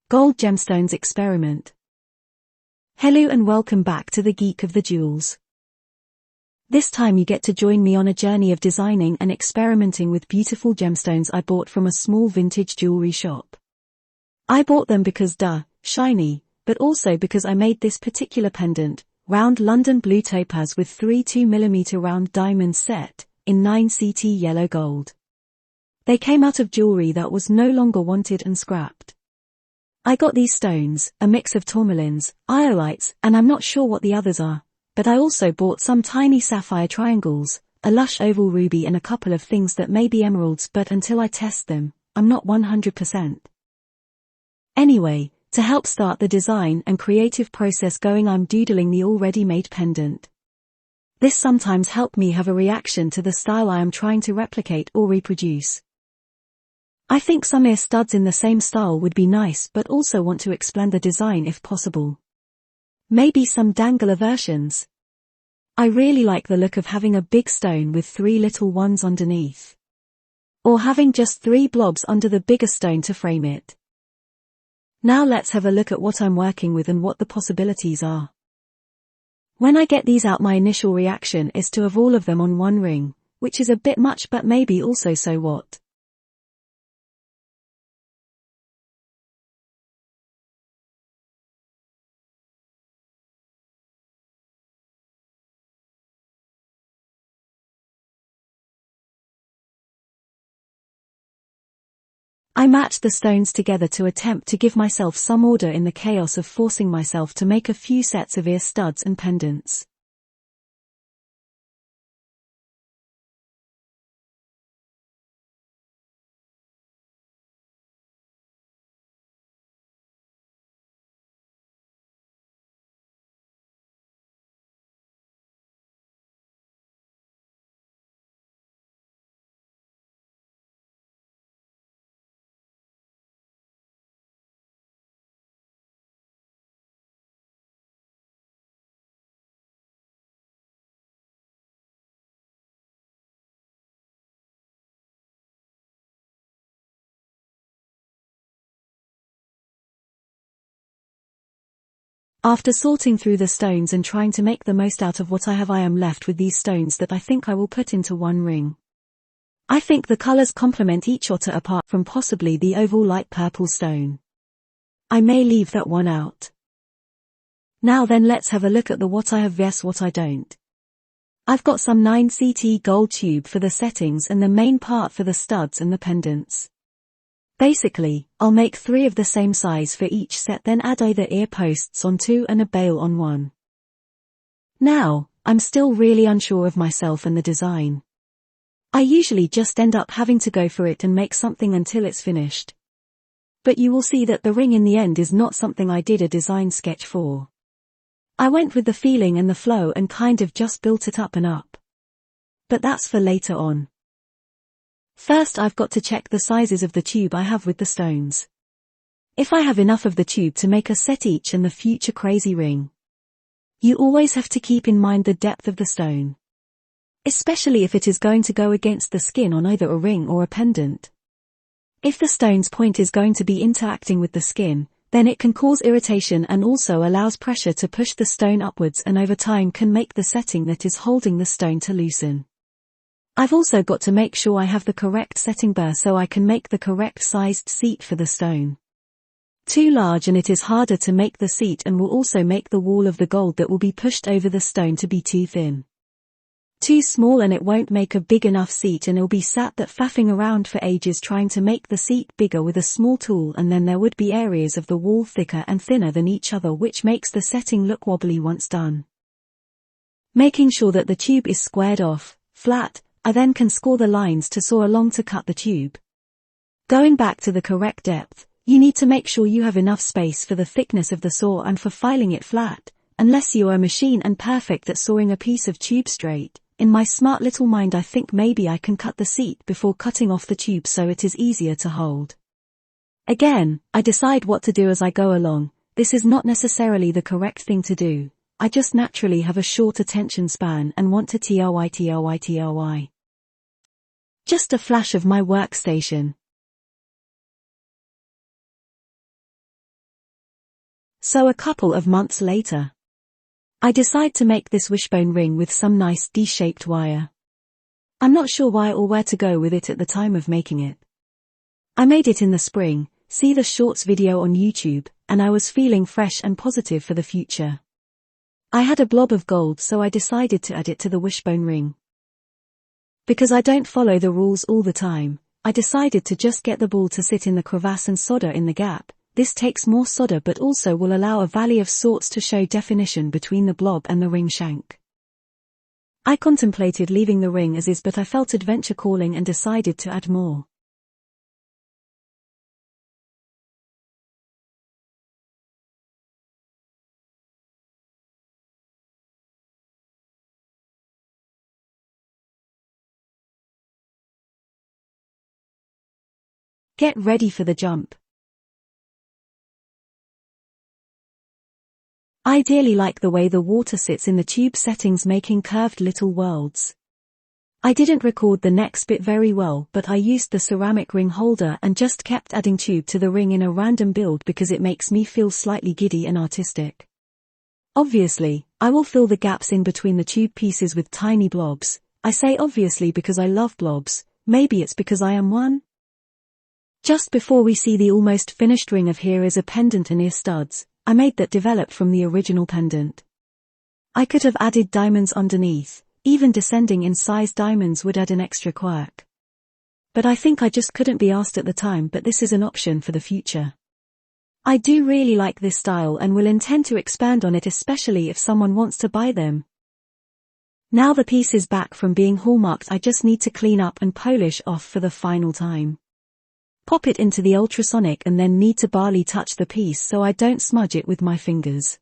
Gold Gemstones Experiment. Hello and welcome back to the Geek of the Jewels. This time you get to join me on a journey of designing and experimenting with beautiful gemstones I bought from a small vintage jewelry shop. I bought them because shiny, but also because I made this particular pendant, round London blue topaz with 3 2mm round diamonds set, in 9CT yellow gold. They came out of jewelry that was no longer wanted and scrapped. I got these stones, a mix of tourmalines, iolites, and I'm not sure what the others are, but I also bought some tiny sapphire triangles, a lush oval ruby and a couple of things that may be emeralds, but until I test them, I'm not 100%. Anyway, to help start the design and creative process going, I'm doodling the already made pendant. This sometimes helps me have a reaction to the style I am trying to replicate or reproduce. I think some ear studs in the same style would be nice, but also want to expand the design if possible. Maybe some dangler versions. I really like the look of having a big stone with 3 little ones underneath. Or having just 3 blobs under the bigger stone to frame it. Now let's have a look at what I'm working with and what the possibilities are. When I get these out, my initial reaction is to have all of them on one ring, which is a bit much, but maybe also so what. I matched the stones together to attempt to give myself some order in the chaos of forcing myself to make a few sets of ear studs and pendants. After sorting through the stones and trying to make the most out of what I have, I am left with these stones that I think I will put into one ring. I think the colors complement each other apart from possibly the oval light purple stone. I may leave that one out. Now then, let's have a look at the what I have vs what I don't. I've got some 9CT gold tube for the settings and the main part for the studs and the pendants. Basically, I'll make 3 of the same size for each set, then add either ear posts on 2 and a bail on 1. Now, I'm still really unsure of myself and the design. I usually just end up having to go for it and make something until it's finished. But you will see that the ring in the end is not something I did a design sketch for. I went with the feeling and the flow and kind of just built it up and up. But that's for later on. First, I've got to check the sizes of the tube I have with the stones. If I have enough of the tube to make a set each and the future crazy ring. You always have to keep in mind the depth of the stone. Especially if it is going to go against the skin on either a ring or a pendant. If the stone's point is going to be interacting with the skin, then it can cause irritation and also allows pressure to push the stone upwards and over time can make the setting that is holding the stone to loosen. I've also got to make sure I have the correct setting burr so I can make the correct sized seat for the stone. Too large and it is harder to make the seat and will also make the wall of the gold that will be pushed over the stone to be too thin. Too small and it won't make a big enough seat and it'll be sat that faffing around for ages trying to make the seat bigger with a small tool, and then there would be areas of the wall thicker and thinner than each other, which makes the setting look wobbly once done. Making sure that the tube is squared off, flat, I then can score the lines to saw along to cut the tube. Going back to the correct depth, you need to make sure you have enough space for the thickness of the saw and for filing it flat, unless you are a machine and perfect at sawing a piece of tube straight. In my smart little mind, I think maybe I can cut the seat before cutting off the tube so it is easier to hold. Again, I decide what to do as I go along. This is not necessarily the correct thing to do. I just naturally have a short attention span and want to TRY. Just a flash of my workstation. So a couple of months later, I decide to make this wishbone ring with some nice D-shaped wire. I'm not sure why or where to go with it at the time of making it. I made it in the spring, see the shorts video on YouTube, and I was feeling fresh and positive for the future. I had a blob of gold, so I decided to add it to the wishbone ring. Because I don't follow the rules all the time, I decided to just get the ball to sit in the crevasse and solder in the gap. This takes more solder but also will allow a valley of sorts to show definition between the blob and the ring shank. I contemplated leaving the ring as is, but I felt adventure calling and decided to add more. Get ready for the jump. I ideally like the way the water sits in the tube settings, making curved little worlds. I didn't record the next bit very well, but I used the ceramic ring holder and just kept adding tube to the ring in a random build because it makes me feel slightly giddy and artistic. Obviously, I will fill the gaps in between the tube pieces with tiny blobs. I say obviously because I love blobs, maybe it's because I am one. Just before we see the almost finished ring of here is a pendant and ear studs. I made that developed from the original pendant. I could have added diamonds underneath, even descending in size diamonds would add an extra quirk. But I think I just couldn't be asked at the time, but this is an option for the future. I do really like this style and will intend to expand on it, especially if someone wants to buy them. Now the piece is back from being hallmarked, I just need to clean up and polish off for the final time. Pop it into the ultrasonic and then need to barely touch the piece so I don't smudge it with my fingers.